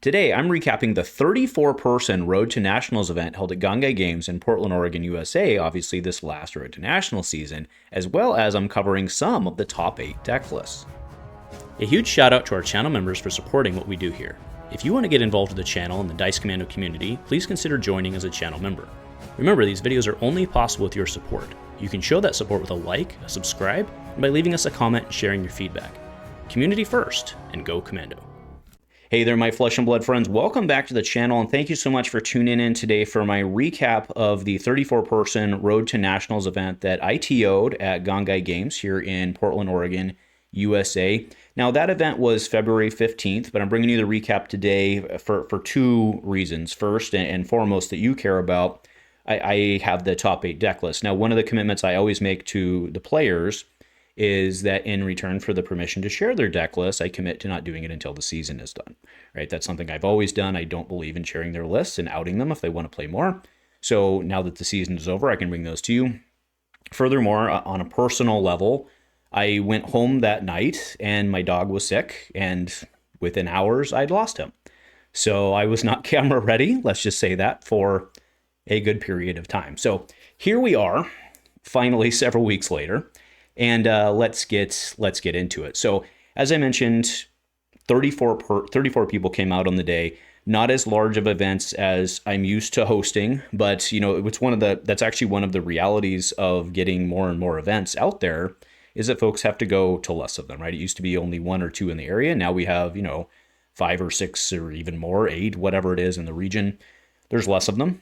Today, I'm recapping the 34-person Road to Nationals event held at Gongaii Games in Portland, Oregon, USA, obviously this last Road to Nationals season, as well as I'm covering some of the top 8 deck lists. A huge shout out to our channel members for supporting what we do here. If you want to get involved with the channel and the Dice Commando community, please consider joining as a channel member. Remember, these videos are only possible with your support. You can show that support with a like, a subscribe, and by leaving us a comment and sharing your feedback. Community first, and go Commando. Hey there, my flesh and blood friends. Welcome back to the channel, and thank you so much for tuning in today for my recap of the 34-person Road to Nationals event that I TO'd at Gongaii Games here in Portland, Oregon, USA. Now, that event was February 15th, but I'm bringing you the recap today for two reasons. First and foremost that you care about, I have the top 8 deck list. Now, one of the commitments I always make to the players is that in return for the permission to share their deck list, I commit to not doing it until the season is done, right? That's something I've always done. I don't believe in sharing their lists and outing them if they want to play more. So now that the season is over, I can bring those to you. Furthermore, on a personal level, I went home that night and my dog was sick, and within hours, I'd lost him. So I was not camera ready, let's just say that, for a good period of time. So here we are, finally several weeks later. And let's get into it. So as I mentioned, 34 people came out on the day. Not as large of events as I'm used to hosting, but it's that's actually one of the realities of getting more and more events out there, is that folks have to go to less of them, right? It used to be only 1 or 2 in the area. Now we have 5 or 6 or even more, 8, whatever it is in the region. There's less of them.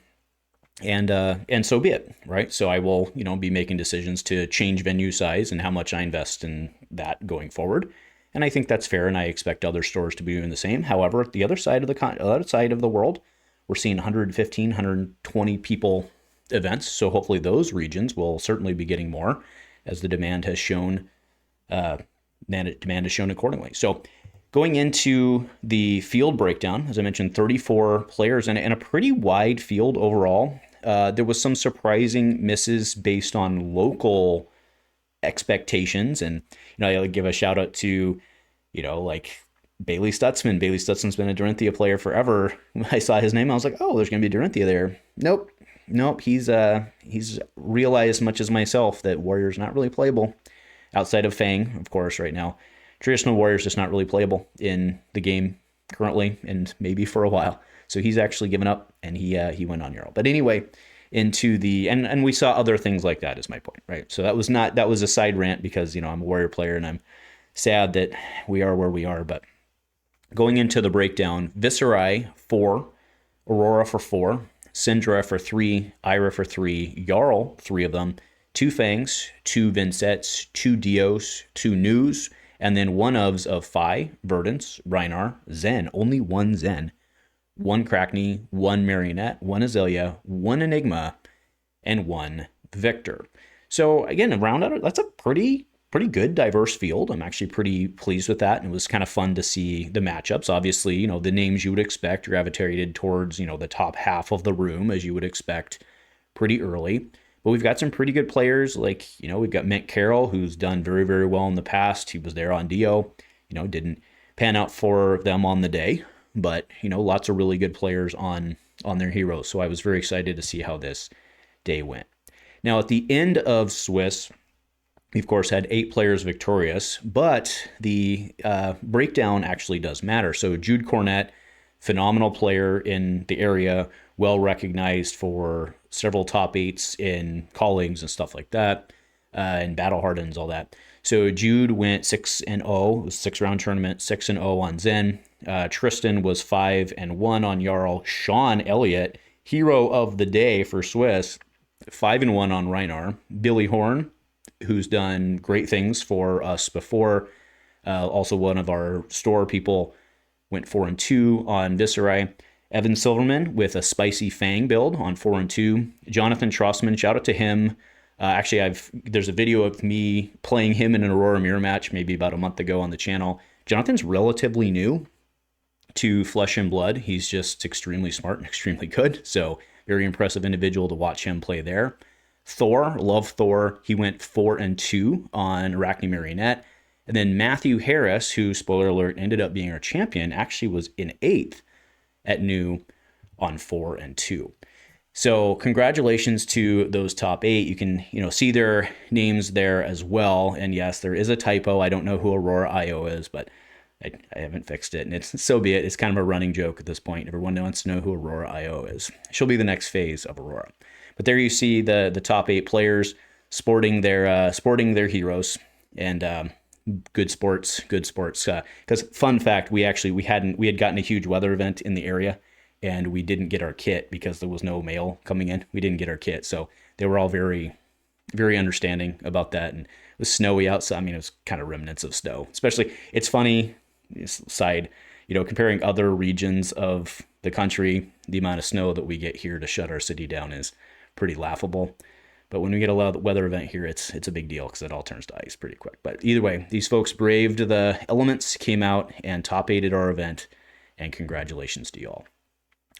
And so be it, right? So I will, be making decisions to change venue size and how much I invest in that going forward. And I think that's fair, and I expect other stores to be doing the same. However, at the other side of the world, we're seeing 115, 120 people events. So hopefully those regions will certainly be getting more, as the demand has shown. Demand has shown accordingly. So going into the field breakdown, as I mentioned, 34 players and a pretty wide field overall. There was some surprising misses based on local expectations. And, I give a shout out to, like Bailey Stutzman. Bailey Stutzman's been a Dorinthea player forever. When I saw his name, I was like, oh, there's going to be a Dorinthea there. Nope. He's realized, much as myself, that Warrior's not really playable outside of Fang, of course, right now. Traditional Warrior's just not really playable in the game currently, and maybe for a while. So he's actually given up, and he went on Euro. But anyway, into the and we saw other things like that, is my point, right? So that was a side rant because I'm a Warrior player and I'm sad that we are where we are. But going into the breakdown, Viserai 4, Aurora for 4, Syndra for 3, Ira for 3, Jarl 3 of them, 2 Fangs, 2 Vinsets, 2 Dios, 2 News, and then 1 ofs of Phi, Verdance, Rhinar, Zen, only 1 Zen, 1 Crackney, 1 Marionette, 1 Azalea, 1 Enigma, and 1 Victor. So again, around out, that's a pretty good diverse field. I'm actually pretty pleased with that, and it was kind of fun to see the matchups. Obviously, the names you would expect gravitated towards, the top half of the room, as you would expect pretty early. But we've got some pretty good players, like, we've got Mint Carroll, who's done very, very well in the past. He was there on Dio, didn't pan out for them on the day. But, lots of really good players on their heroes. So I was very excited to see how this day went. Now, at the end of Swiss, we, of course, had 8 players victorious. But the breakdown actually does matter. So Jude Cornett, phenomenal player in the area, well recognized for several top 8s in callings and stuff like that, and battle hardens, all that. So Jude went 6-0. It was a 6-round tournament, 6-0 on Zen. Tristan was 5-1 on Jarl. Sean Elliott, hero of the day for Swiss, 5-1 on Rhinar. Billy Horn, who's done great things for us before, also one of our store people, went 4-2 on Viserai. Evan Silverman with a spicy Fang build on 4-2. Jonathan Trossman, shout out to him. Actually, there's a video of me playing him in an Aurora mirror match maybe about a month ago on the channel. Jonathan's relatively new to Flesh and Blood. He's just extremely smart and extremely good. So very impressive individual to watch him play there. Thor, love Thor. He went 4-2 on Arachne Marionette. And then Matthew Harris, who, spoiler alert, ended up being our champion, actually was in 8th at new on 4 and 2. So congratulations to those top 8. You can, see their names there as well. And yes, there is a typo. I don't know who Aurora IO is, but I haven't fixed it. And it's so be it. It's kind of a running joke at this point. Everyone wants to know who Aurora IO is. She'll be the next phase of Aurora. But there you see the top 8 players sporting their heroes, and good sports. Because fun fact, we had gotten a huge weather event in the area, and we didn't get our kit because there was no mail coming in. We didn't get our kit, so they were all very, very understanding about that. And it was snowy outside. I mean, it was kind of remnants of snow. Especially, it's funny. Side, comparing other regions of the country, the amount of snow that we get here to shut our city down is pretty laughable. But when we get a lot of weather event here, it's a big deal because it all turns to ice pretty quick. But either way, these folks braved the elements, came out and top 8'd our event, and congratulations to y'all.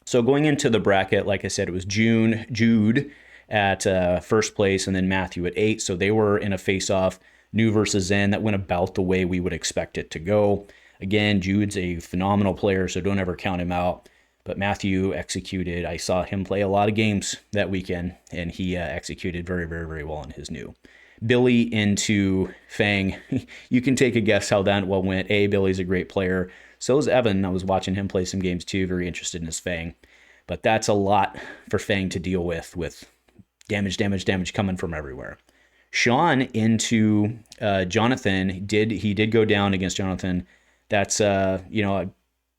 So going into the bracket, like I said, it was Jude at first place, and then Matthew at 8. So they were in a face-off, New versus Zen. That went about the way we would expect it to go. Again, Jude's a phenomenal player, so don't ever count him out. But Matthew executed. I saw him play a lot of games that weekend, and he executed very, very, very well on his new. Billy into Fang. You can take a guess how that well went. Billy's a great player. So is Evan. I was watching him play some games too. Very interested in his Fang. But that's a lot for Fang to deal with damage coming from everywhere. Sean into Jonathan. He did go down against Jonathan. That's,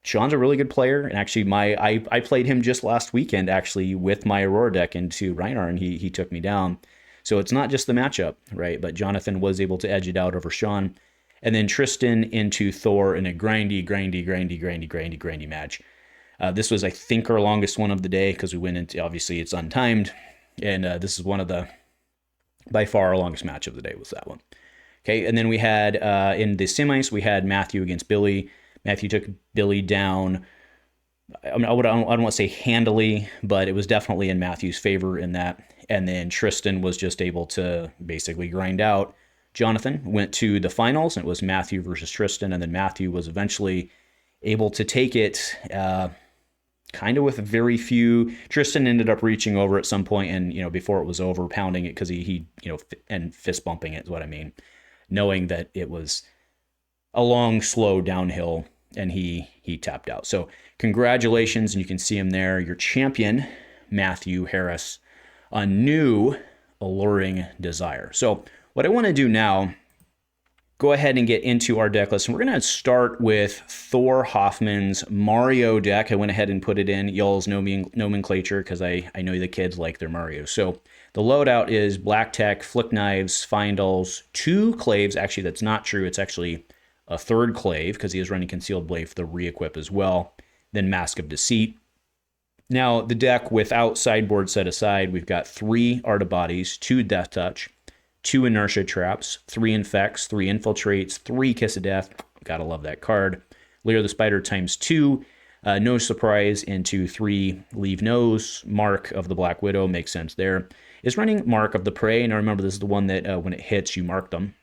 Sean's a really good player. And actually, I played him just last weekend, actually, with my Aurora deck into Rhinar, and he took me down. So it's not just the matchup, right? But Jonathan was able to edge it out over Sean. And then Tristan into Thor in a grindy match. This was, I think, our longest one of the day because we went into, obviously, it's untimed. And this is one of by far, our longest match of the day was that one. Okay, and then we had, in the semis, we had Matthew against Billy. Matthew took Billy down, I don't want to say handily, but it was definitely in Matthew's favor in that. And then Tristan was just able to basically grind out. Jonathan went to the finals, and it was Matthew versus Tristan, and then Matthew was eventually able to take it kind of with very few. Tristan ended up reaching over at some point, and before it was over, pounding it because he and fist bumping it is what I mean, knowing that it was a long, slow downhill, and he tapped out. So congratulations, and you can see him there. Your champion, Matthew Harris, a new Alluring Desire. So what I want to do now, go ahead and get into our deck list. And we're going to start with Thor Hoffman's Mario deck. I went ahead and put it in y'all's nomenclature because I know the kids like their Mario. So the loadout is Black Tech, Flick Knives, Findles, 2 Claves. Actually, that's not true. It's actually a 3rd Clave because he is running Concealed Blade for the re-equip as well. Then Mask of Deceit. Now, the deck without sideboard set aside, we've got 3 Art of Bodies, 2 Death Touch, 2 Inertia Traps, 3 Infects, 3 Infiltrates, 3 Kiss of Death. Gotta love that card. Lair the Spider times 2. No Surprise into 3 Leave Nose. Mark of the Black Widow makes sense there. Is running Mark of the Prey. And I remember this is the one that when it hits, you mark them.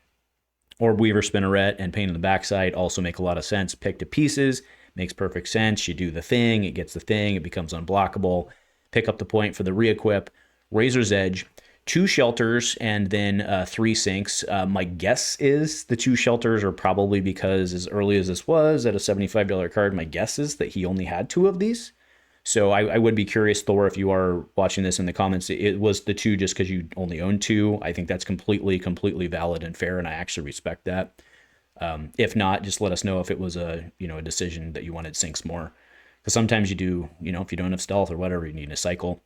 Orb Weaver, Spinneret, and Pain in the Backside also make a lot of sense. Pick to Pieces makes perfect sense. You do the thing, it gets the thing, it becomes unblockable. Pick up the point for the re-equip. Razor's Edge, 2 Shelters, and then 3 Sinks. My guess is the 2 Shelters are probably because as early as this was at a $75 card, my guess is that he only had 2 of these. So I would be curious, Thor, if you are watching this in the comments, it was the 2 just because you only own 2. I think that's completely valid and fair, and I actually respect that. If not, just let us know if it was a decision that you wanted Sinks more. Because sometimes you do, if you don't have stealth or whatever, you need a cycle.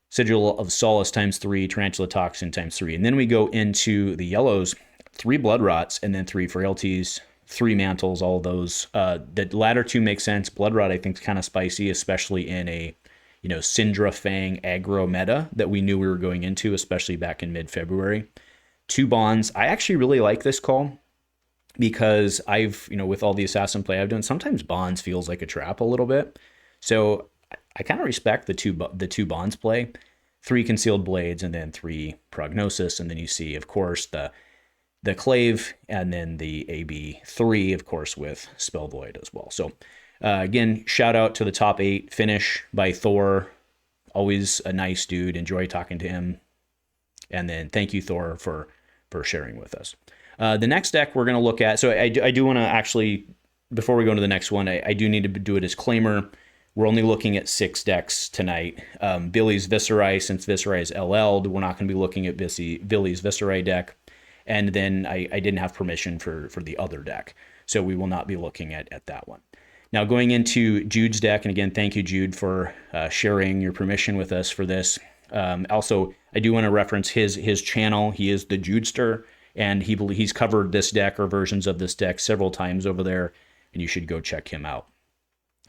Sigil of Solace times 3, Tarantula Toxin times 3. And then we go into the yellows, 3 Blood Rots, and then 3 Frailties, 3 Mantles, all of those. The latter 2 make sense. Blood Rot, I think, is kind of spicy, especially in a, Syndra Fang aggro meta that we knew we were going into, especially back in mid-February. 2 Bonds. I actually really like this call because I've, with all the Assassin play I've done, sometimes Bonds feels like a trap a little bit. So I kind of respect the two Bonds play. 3 Concealed Blades and then 3 Prognosis. And then you see, of course, the Clave and then the AB3, of course, with Spell Void as well. So Again, shout out to the top 8 finish by Thor. Always a nice dude. Enjoy talking to him. And then thank you, Thor, for sharing with us. The next deck we're going to look at, so I do want to actually, before we go into the next one, I do need to do a disclaimer. We're only looking at 6 decks tonight. Billy's Viserai, since Viserai is LL'd, we're not going to be looking at Billy's Viserai deck. And then I didn't have permission for the other deck. So we will not be looking at that one. Now going into Jude's deck, and again, thank you, Jude, for sharing your permission with us for this. Also, I do want to reference his channel. He is the Judester, and he's covered this deck or versions of this deck several times over there, and you should go check him out.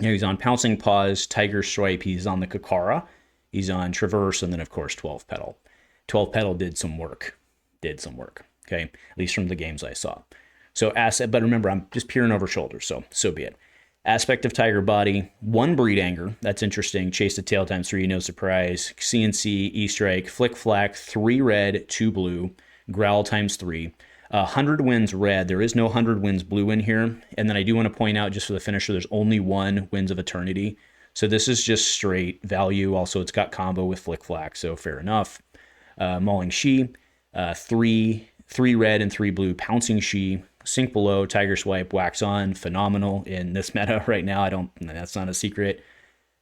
Now, he's on Pouncing Paws, Tiger Stripe, he's on the Kakara, he's on Traverse, and then, of course, 12 Petal. 12 Petal did some work, okay? At least from the games I saw. So, but remember, I'm just peering over shoulders, so be it. Aspect of Tiger Body, 1 Breed Anger, that's interesting. Chase the Tail ×3, no surprise. CNC, E-Strike, Flick Flack, 3 red, 2 blue. Growl ×3. 100 Winds red, there is no 100 Winds blue in here. And then I do want to point out, just for the finisher, there's only 1 Winds of Eternity. So this is just straight value. Also, it's got combo with Flick Flack, so fair enough. Mauling She, 3 red and 3 blue. Pouncing She, Sink Below, Tiger Swipe, Wax On, phenomenal in this meta right now. That's not a secret.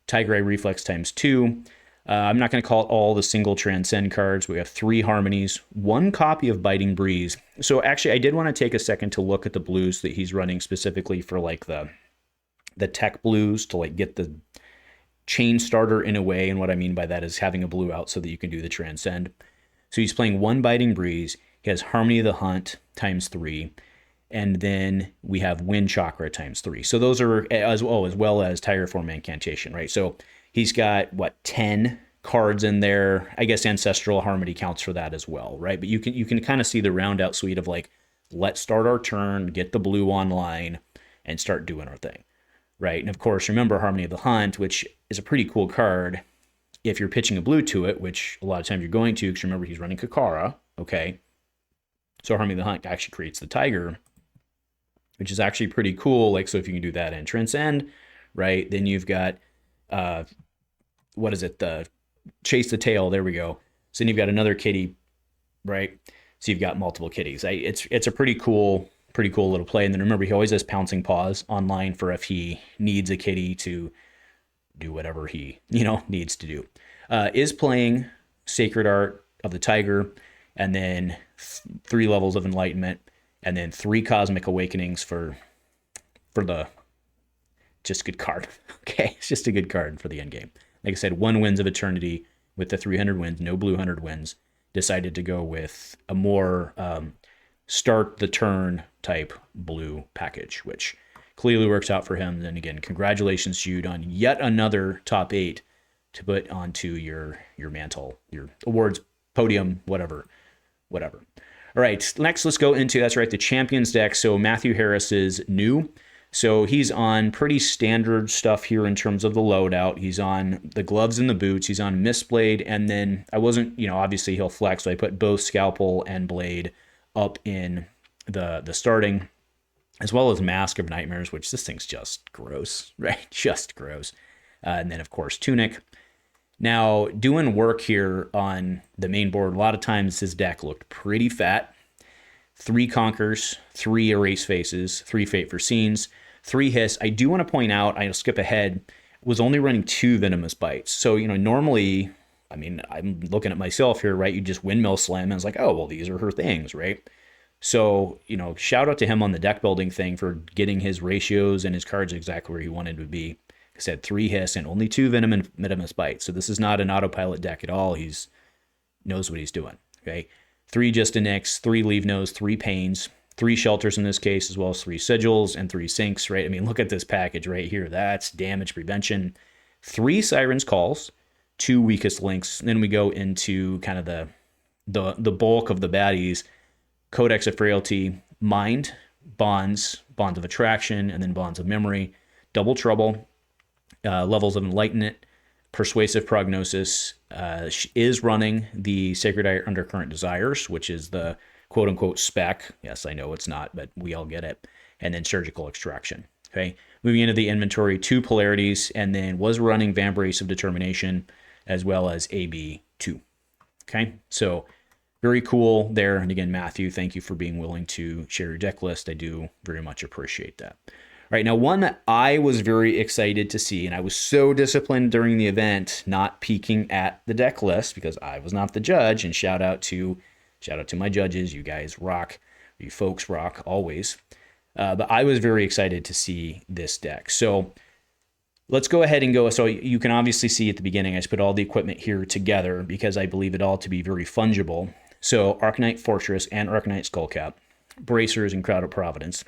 Tiger Eye Reflex ×2. I'm not going to call it all the single Transcend cards. We have 3 Harmonies, 1 copy of Biting Breeze. So actually, I did want to take a second to look at the blues that he's running specifically for like the tech blues to like get the chain starter in a way. And what I mean by that is having a blue out so that you can do the Transcend. So he's playing 1 Biting Breeze. He has Harmony of the Hunt ×3. And then we have Wind Chakra ×3. So those are as well as Tiger Form Incantation, right? So he's got 10 cards in there. I guess Ancestral Harmony counts for that as well, right? But you can kind of see the round out suite of like, let's start our turn, get the blue online, and start doing our thing, right? And of course, remember Harmony of the Hunt, which is a pretty cool card if you're pitching a blue to it, which a lot of times you're going to, because remember he's running Kakara, okay? So Harmony of the Hunt actually creates the Tiger, which is actually pretty cool. Like, so if you can do that and Transcend, right? Then you've got, the Chase the Tail. There we go. So then you've got another kitty, right? So you've got multiple kitties. It's a pretty cool little play. And then remember, he always has Pouncing Paws online for if he needs a kitty to do whatever he, needs to do. Is playing Sacred Art of the Tiger, and then 3 levels of Enlightenment, and then 3 Cosmic Awakenings for the just good card. Okay, it's just a good card for the end game. Like I said, 1 Winds of Eternity with the 300 wins, no blue 100 wins. Decided to go with a more start the turn type blue package, which clearly works out for him. And again, congratulations, Jude, on yet another top 8 to put onto your mantle, your awards podium, whatever. All right, next let's go into, that's right, the Champions deck. So Matthew Harris is new. So he's on pretty standard stuff here in terms of the loadout. He's on the gloves and the boots. He's on Mistblade. And then I wasn't, obviously he'll flex. So I put both Scalpel and Blade up in the starting, as well as Mask of Nightmares, which this thing's just gross, right? Just gross. And then, of course, Tunic. Now, doing work here on the main board, a lot of times his deck looked pretty fat. 3 Conquers, 3 Erase Faces, 3 Fate for Scenes, 3 Hiss. I do want to point out, I'll skip ahead, was only running 2 Venomous Bites. So, normally, I'm looking at myself here, right? You just Windmill Slam, and it's like, oh, well, these are her things, right? So, shout out to him on the deck building thing for getting his ratios and his cards exactly where he wanted to be. Like I said, 3 Hiss and only 2 Venomous Bites. So this is not an autopilot deck at all. He's knows what he's doing, okay? 3 Justinix, 3 Leave Nose, 3 Pains, 3 Shelters in this case, as well as 3 Sigils and 3 Sinks, right? Look at this package right here. That's damage prevention. 3 Siren's Calls, 2 Weakest Links. And then we go into kind of the bulk of the baddies. Codex of Frailty, Mind, Bonds of Attraction, and then Bonds of Memory. Double Trouble, Levels of Enlightenment, Persuasive Prognosis, is running the Sacred Undercurrent Desires, which is the quote-unquote spec. Yes, I know it's not, but we all get it. And then Surgical Extraction. Okay, moving into the inventory, 2 polarities, and then was running Vambrace of Determination as well as AB2. Okay, so very cool there. And again, Matthew, thank you for being willing to share your deck list. I do very much appreciate that. All right, now one that I was very excited to see, and I was so disciplined during the event not peeking at the deck list because I was not the judge, and shout out to my judges. You guys rock. You folks rock always. But I was very excited to see this deck. So let's go ahead and go. So you can obviously see at the beginning, I just put all the equipment here together because I believe it all to be very fungible. So Arcanite Fortress and Arcanite Skullcap, Bracers and Crowd of Providence,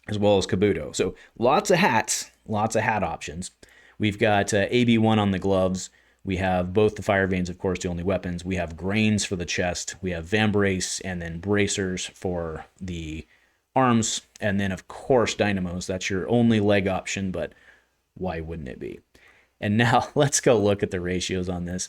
as well as Kabuto. So lots of hat options. We've got AB1 on the gloves. We have both the Fire Veins, of course, the only weapons. We have Grains for the chest. We have Vambrace and then Bracers for the arms. And then, of course, Dynamos. That's your only leg option, but why wouldn't it be? And now let's go look at the ratios on this.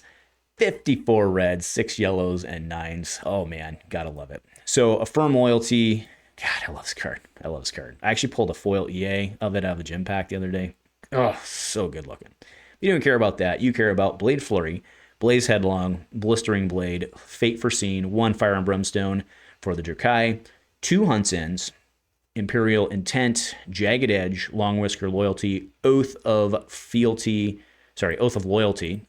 54 reds, 6 yellows, and 9s. Oh, man, gotta love it. So Affirm Loyalty. God, I love this card. I actually pulled a foil EA of it out of a gym pack the other day. Oh, so good looking. You don't care about that. You care about Blade Flurry, Blaze Headlong, Blistering Blade, Fate Foreseen, 1 Fire and Brimstone for the Gongaii, 2 Hunt's Imperial Intent, Jagged Edge, Long Whisker Loyalty, Oath of Loyalty,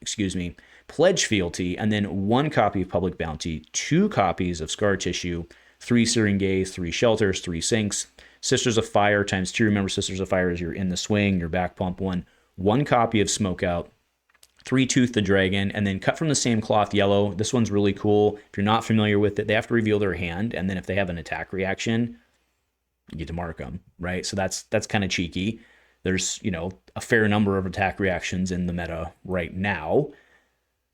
Pledge Fealty, and then 1 copy of Public Bounty, 2 copies of Scar Tissue, 3 Searing Gaze, 3 Shelters, 3 Sinks, Sisters of Fire times 2. Remember, Sisters of Fire is you're in the swing, your back pump 1 copy of Smokeout, 3 Tooth the Dragon, and then cut from the same cloth yellow. This one's really cool. If you're not familiar with it, they have to reveal their hand, and then if they have an attack reaction, you get to mark them, right? So that's kind of cheeky. There's, a fair number of attack reactions in the meta right now.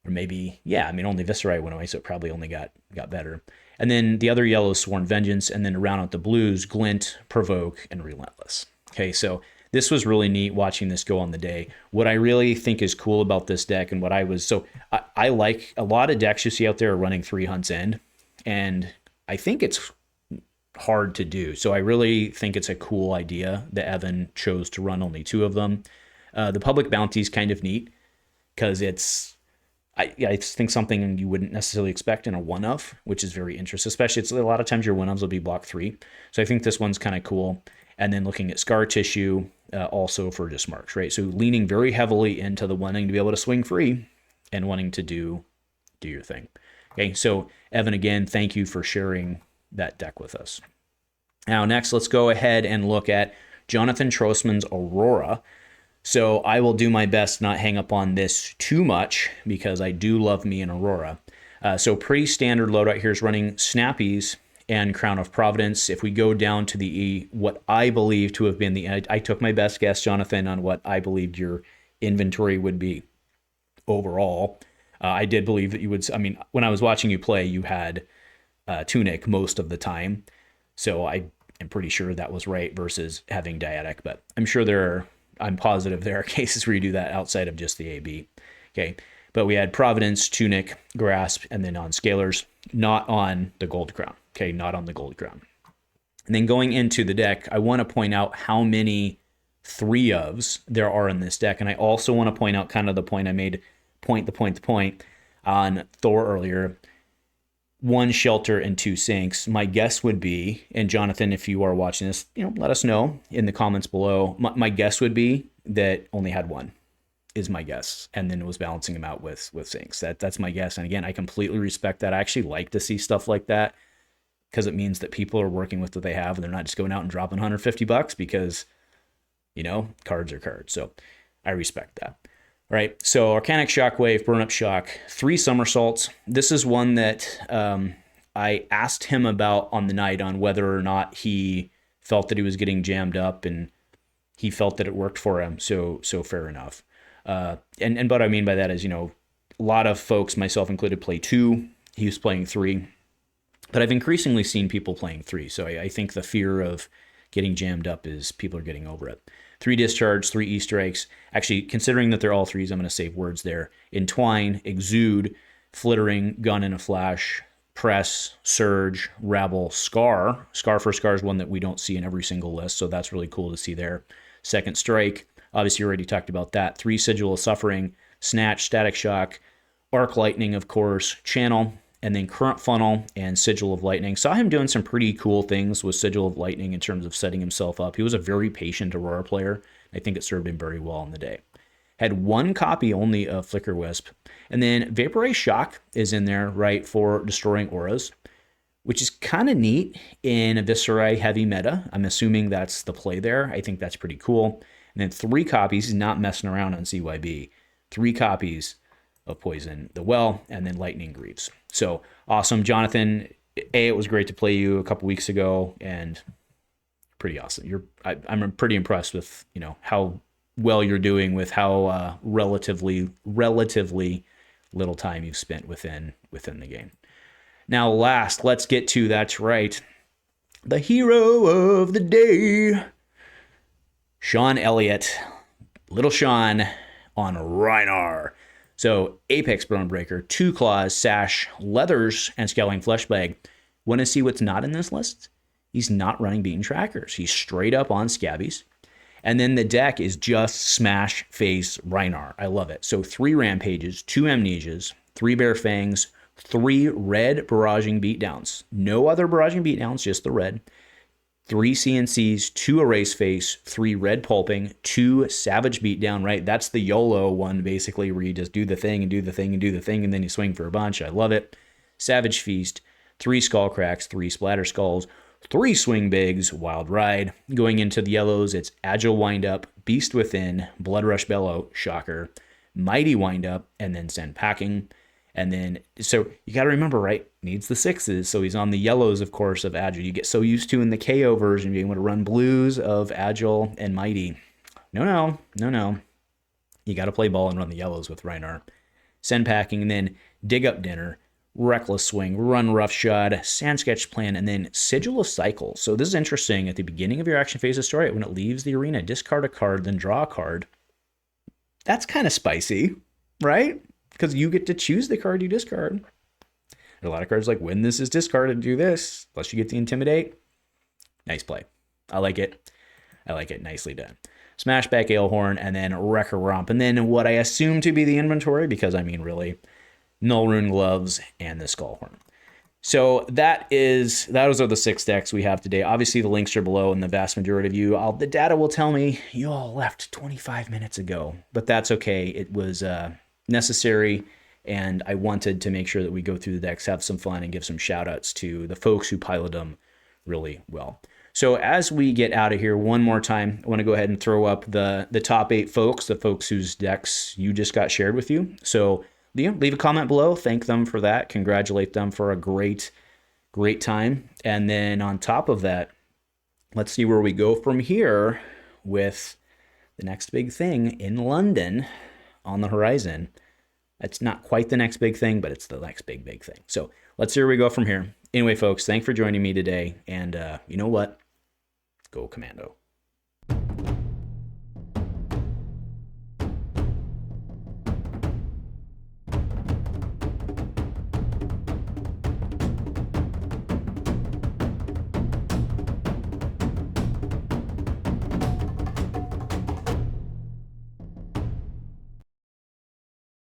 Or maybe, only Viscerai went away, so it probably only got better. And then the other yellow is Sworn Vengeance, and then to round out the blues, Glint, Provoke, and Relentless. Okay, so this was really neat watching this go on the day. What I really think is cool about this deck and I like a lot of decks you see out there are running 3 Hunt's End, and I think it's hard to do. So I really think it's a cool idea that Evan chose to run only 2 of them. The Public Bounty is kind of neat because I think something you wouldn't necessarily expect in a 1-of, which is very interesting, especially a lot of times your 1-ofs will be block 3. So I think this one's kind of cool. And then looking at Scar Tissue, also for just marks, right? So leaning very heavily into the wanting to be able to swing free and wanting to do your thing. Okay, so Evan, again, thank you for sharing that deck with us. Now, next, let's go ahead and look at Jonathan Trossman's Aurora. So I will do my best not hang up on this too much because I do love me an Aurora. So pretty standard loadout here is running Snappies and Crown of Providence. If we go down to what I believe to have been I took my best guess, Jonathan, on what I believed your inventory would be overall. I did believe that you would, when I was watching you play, you had Tunic most of the time. So I am pretty sure that was right versus having Dyadic, but I'm positive there are cases where you do that outside of just the AB. Okay. But we had Providence, Tunic, Grasp, and then on Scalers, not on the Gold Crown. Okay, not on the Gold Crown. And then going into the deck, I want to point out how many 3-ofs there are in this deck. And I also want to point out kind of the point I made, the point on Thor earlier. 1 Shelter and 2 Sinks. My guess would be, and Jonathan, if you are watching this, let us know in the comments below. My guess would be that only had 1. Is my guess, and then was balancing them out with Sinks. That's my guess, and again, I completely respect that. I actually like to see stuff like that because it means that people are working with what they have, and they're not just going out and dropping $150 because, cards are cards. So I respect that. All right, so Arcanic Shockwave, Burn Up Shock, 3 Somersaults. This is one that I asked him about on the night on whether or not he felt that he was getting jammed up, and he felt that it worked for him. So fair enough. And what I mean by that is, a lot of folks, myself included, play 2. He was playing 3. But I've increasingly seen people playing 3. So I think the fear of getting jammed up is people are getting over it. 3 Discharge, 3 Easter eggs. Actually, considering that they're all 3s, I'm going to save words there. Entwine, Exude, Flittering, Gun in a Flash, Press, Surge, Rabble, Scar. Scar for Scar is one that we don't see in every single list, so that's really cool to see there. Second Strike, obviously already talked about that. 3 Sigil of Suffering, Snatch, Static Shock, Arc Lightning, of course, Channel, and then Current Funnel and Sigil of Lightning. Saw him doing some pretty cool things with Sigil of Lightning in terms of setting himself up. He was a very patient Aurora player. I think it served him very well in the day. Had 1 copy only of Flicker Wisp. And then Vaporite Shock is in there, right, for destroying auras, which is kind of neat in a Viscerai heavy meta. I'm assuming that's the play there. I think that's pretty cool. And then 3 copies, he's not messing around on CYB. 3 copies of Poison the Well, and then Lightning Greaves. So awesome, Jonathan. It was great to play you a couple weeks ago, and pretty awesome. I'm pretty impressed with how well you're doing with how relatively little time you've spent within the game. Now, last, let's get to, that's right, the hero of the day, Sean Elliott, Little Sean on Rhinar. So Apex Bonebreaker, 2 Claws, Sash, Leathers, and Scowling Fleshbag. Want to see what's not in this list? He's not running Beaten Trackers. He's straight up on Scabbies. And then the deck is just Smash Face Rhinar. I love it. So 3 Rampages, 2 Amnesias, 3 Bear Fangs, 3 red Barraging Beatdowns. No other Barraging Beatdowns, just the red. 3 CNCs, 2 Erase Face, 3 red Pulping, 2 Savage Beatdown, right? That's the YOLO one, basically, where you just do the thing and do the thing and do the thing, and then you swing for a bunch. I love it. Savage Feast, 3 Skull Cracks, 3 Splatter Skulls, 3 Swing Bigs, Wild Ride. Going into the yellows, it's Agile Windup, Beast Within, Blood Rush Bellow, Shocker, Mighty Windup, and then Send Packing. And then, so you got to remember, right? Needs the 6s. So he's on the yellows, of course, of Agile. You get so used to in the Kayo version being able to run blues of Agile and Mighty. No. You got to play ball and run the yellows with Rhinar. Send Packing, and then Dig Up Dinner, Reckless Swing, Run Roughshod, Sand Sketch Plan, and then Sigil of Cycle. So this is interesting. At the beginning of your action phase of story, when it leaves the arena, discard a card, then draw a card. That's kind of spicy, right? Because you get to choose the card you discard. There are a lot of cards like, when this is discarded, do this. Plus you get to Intimidate. Nice play. I like it. Nicely done. Smashback Alehorn, and then Wrecker Romp. And then what I assume to be the inventory, because I mean really, Null Rune Gloves and the Skullhorn. So those are the 6 decks we have today. Obviously the links are below, and the vast majority of you, the data will tell me you all left 25 minutes ago, but that's okay. It was necessary, and I wanted to make sure that we go through the decks, have some fun, and give some shout outs to the folks who pilot them really well. So as we get out of here, one more time, I want to go ahead and throw up the top 8 folks, the folks whose decks you just got shared with you. So leave a comment below, thank them for that, congratulate them for a great time. And then on top of that, let's see where we go from here with the next big thing in London on the horizon. It's not quite the next big thing, but it's the next big thing. So let's see where we go from here. Anyway, folks, thanks for joining me today. And you know what? Go Commando.